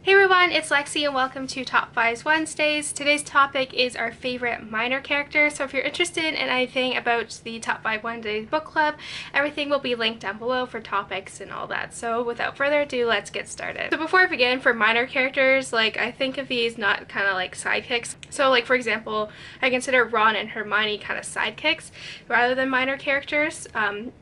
Hey everyone, it's Lexi and welcome to Top 5s Wednesdays. Today's topic is our favorite minor characters. So if you're interested in anything about the Top 5 Wednesdays book club, everything will be linked down below for topics and all that. So without further ado, let's get started. So before I begin, for minor characters, I think of these not kind of like sidekicks. So for example, I consider Ron and Hermione kind of sidekicks rather than minor characters.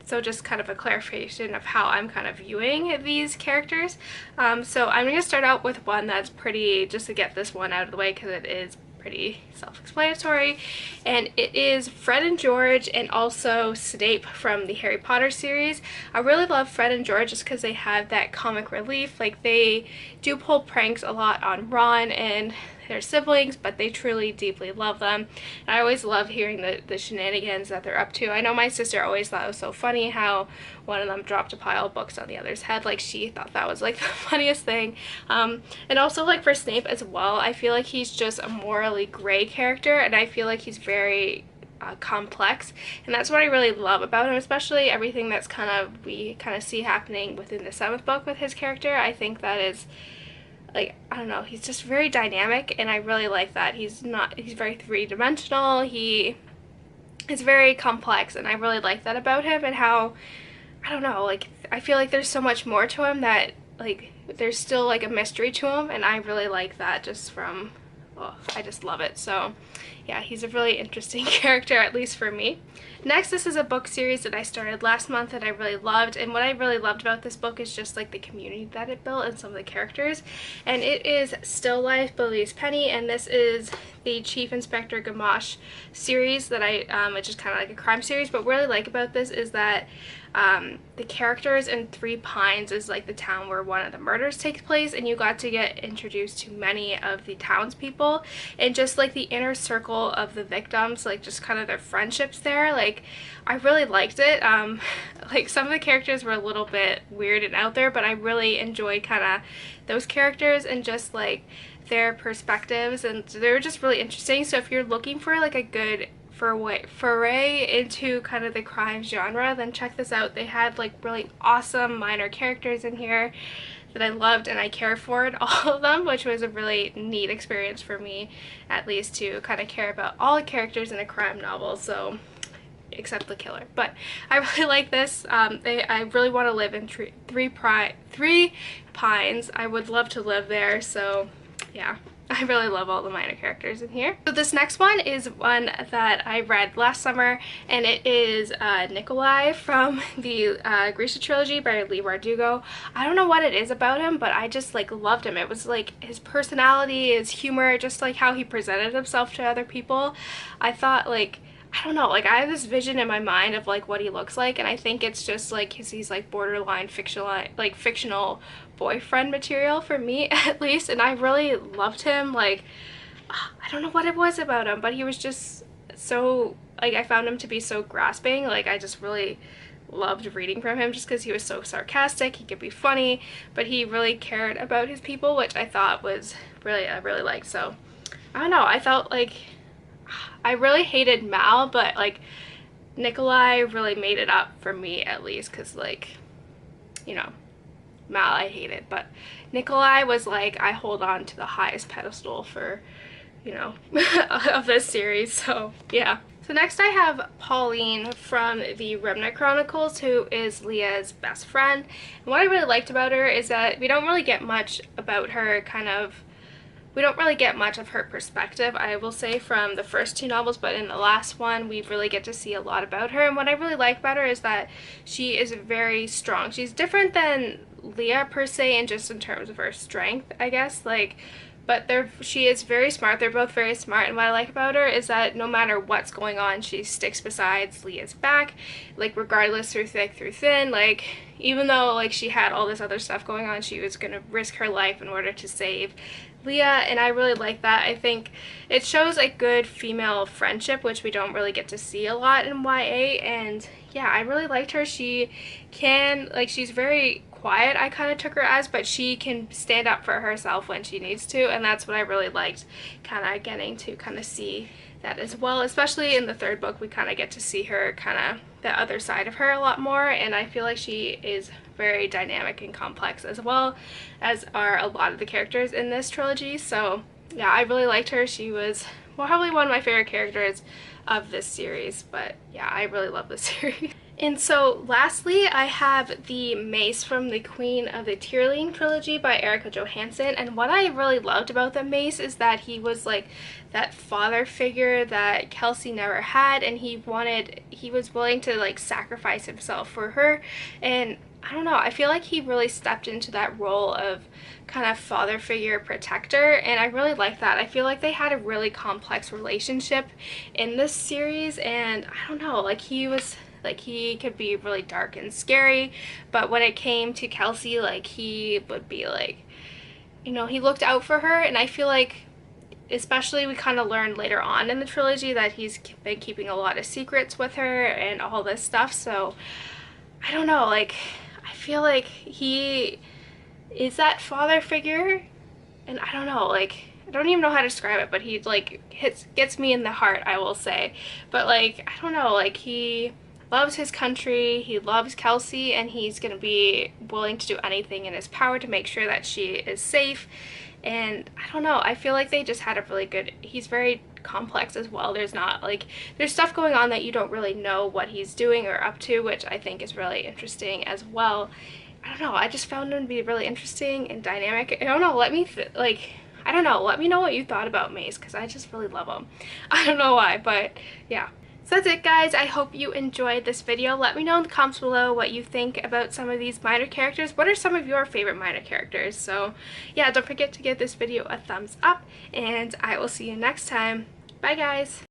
So just kind of a clarification of how I'm kind of viewing these characters. So I'm going to start out with one that's pretty, just to get this one out of the way because it is pretty self-explanatory, and it is Fred and George and also Snape from the Harry Potter series. I really love Fred and George just because they have that comic relief. They do pull pranks a lot on Ron and their siblings, but they truly deeply love them. And I always love hearing the shenanigans that they're up to. I know my sister always thought it was so funny how one of them dropped a pile of books on the other's head. She thought that was the funniest thing. And also for Snape as well, I feel like he's just a morally gray character, and I feel like he's very complex, and that's what I really love about him, especially everything that's we see happening within the 7th book with his character. I think that is I don't know, he's just very dynamic, and I really like that. He's very three-dimensional, he is very complex, and I really like that about him, and how, I don't know, I feel like there's so much more to him that, there's still a mystery to him, and I really like that just from, oh, I just love it. So yeah, he's a really interesting character, at least for me. Next, this is a book series that I started last month that I really loved, and what I really loved about this book is just the community that it built and some of the characters. And it is Still Life by Louise Penny, and this is the Chief Inspector Gamache series that it's just kind of a crime series. But what I really like about this is that the characters in Three Pines is the town where one of the murders takes place, and you got to get introduced to many of the townspeople and just the inner circle of the victims, just kind of their friendships there. I really liked it. Some of the characters were a little bit weird and out there, but I really enjoyed kind of those characters and just their perspectives, and they were just really interesting. So if you're looking for a good foray into kind of the crime genre, then check this out. They had really awesome minor characters in here that I loved, and I cared for all of them, which was a really neat experience for me, at least, to kind of care about all the characters in a crime novel, so except the killer. But I really like this. I really want to live in Three Pines. I would love to live there, so yeah. I really love all the minor characters in here. So this next one is one that I read last summer, and it is Nikolai from the Grisha Trilogy by Leigh Bardugo. I don't know what it is about him, but I just loved him. It was his personality, his humor, just how he presented himself to other people. I thought I don't know, I have this vision in my mind of what he looks like, and I think it's just he's borderline fictional boyfriend material for me, at least. And I really loved him. I don't know what it was about him, but he was just so I found him to be so grasping. I just really loved reading from him just because he was so sarcastic. He could be funny, but he really cared about his people, which I thought was I really liked. So I don't know, I felt I really hated Mal, but Nikolai really made it up for me, at least, because you know, Mal I hated, but Nikolai was I hold on to the highest pedestal for, you know, of this series. So yeah. So next I have Pauline from the Remnick Chronicles, who is Leah's best friend. And what I really liked about her is that we don't really get much about her we don't really get much of her perspective, I will say, from the first 2 novels, but in the last one we really get to see a lot about her. And what I really like about her is that she is very strong. She's different than Leah per se, and just in terms of her strength, I guess, but she is very smart. They're both very smart, and what I like about her is that no matter what's going on, she sticks beside Leah's back, regardless, through thick through thin. Even though she had all this other stuff going on, she was gonna risk her life in order to save Leah, and I really like that. I think it shows a good female friendship, which we don't really get to see a lot in YA, and yeah, I really liked her. She can, she's very quiet I kind of took her as, but she can stand up for herself when she needs to, and that's what I really liked, kind of getting to kind of see that as well. Especially in the third book, we kind of get to see her kind of the other side of her a lot more, and I feel like she is very dynamic and complex, as well as are a lot of the characters in this trilogy. So yeah, I really liked her. She was probably one of my favorite characters of this series, but yeah, I really love this series. And so lastly, I have the Mace from the Queen of the Tearling trilogy by Erika Johansen, and what I really loved about the Mace is that he was like that father figure that Kelsey never had, and he was willing to like sacrifice himself for her. And I don't know, I feel like he really stepped into that role of kind of father figure protector, and I really like that. I feel like they had a really complex relationship in this series, and I don't know, like he could be really dark and scary, but when it came to Kelsey, like he would be like, you know, he looked out for her. And I feel like, especially, we kind of learned later on in the trilogy that he's been keeping a lot of secrets with her and all this stuff. So I don't know, like I feel like he is that father figure, and I don't know, like I don't even know how to describe it, but he like gets me in the heart, I will say. But like I don't know, like he loves his country, he loves Kelsey, and he's gonna be willing to do anything in his power to make sure that she is safe. And I don't know, I feel like they just had a really good, he's very complex as well. There's stuff going on that you don't really know what he's doing or up to, which I think is really interesting as well. I don't know, I just found him to be really interesting and dynamic. I don't know, let me know what you thought about Mace, because I just really love him. I don't know why, but yeah. So that's it, guys. I hope you enjoyed this video. Let me know in the comments below what you think about some of these minor characters. What are some of your favorite minor characters? So yeah, don't forget to give this video a thumbs up, and I will see you next time. Bye, guys.